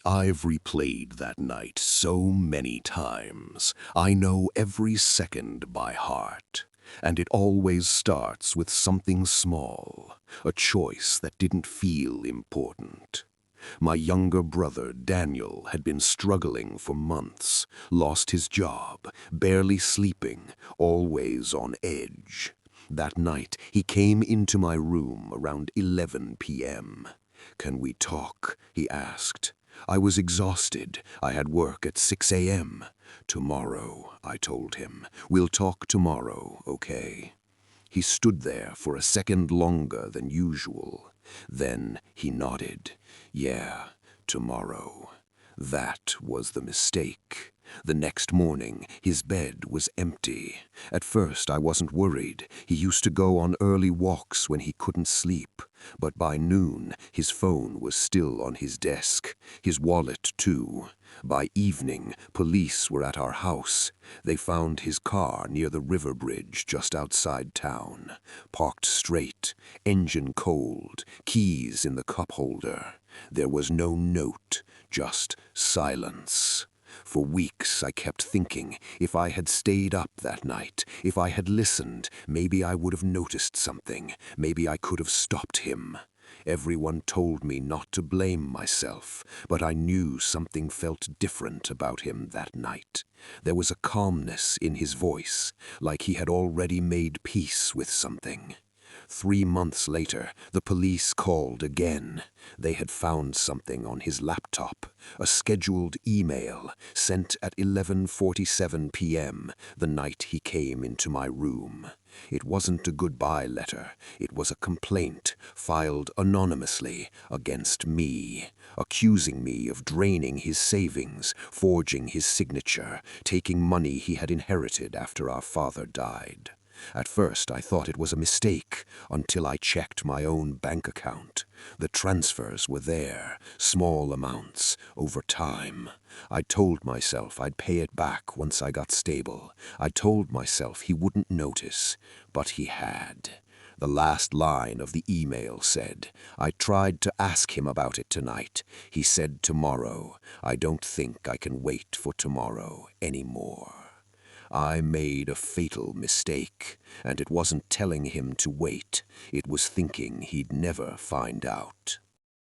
I've replayed that night so many times. I know every second by heart. And it always starts with something small, a choice that didn't feel important. My younger brother, Daniel, had been struggling for months, lost his job, barely sleeping, always on edge. That night, he came into my room around 11 p.m. "Can we talk?" he asked. I was exhausted. I had work at 6 a.m. "Tomorrow," I told him. "We'll talk tomorrow, okay?" He stood there for a second longer than usual. Then he nodded. "Yeah, tomorrow." That was the mistake. The next morning, his bed was empty. At first, I wasn't worried. He used to go on early walks when he couldn't sleep. But by noon, his phone was still on his desk. His wallet, too. By evening, police were at our house. They found his car near the river bridge just outside town. Parked straight, engine cold, keys in the cup holder. There was no note, just silence. For weeks I kept thinking, if I had stayed up that night, if I had listened, maybe I would have noticed something. Maybe I could have stopped him. Everyone told me not to blame myself, but I knew something felt different about him that night. There was a calmness in his voice, like he had already made peace with something. 3 months later, the police called again. They had found something on his laptop, a scheduled email sent at 11:47 p.m. the night he came into my room. It wasn't a goodbye letter. It was a complaint filed anonymously against me, accusing me of draining his savings, forging his signature, taking money he had inherited after our father died. At first, I thought it was a mistake, until I checked my own bank account. The transfers were there, small amounts, over time. I told myself I'd pay it back once I got stable. I told myself he wouldn't notice, but he had. The last line of the email said, "I tried to ask him about it tonight. He said tomorrow. I don't think I can wait for tomorrow anymore." I made a fatal mistake, and it wasn't telling him to wait. It was thinking he'd never find out.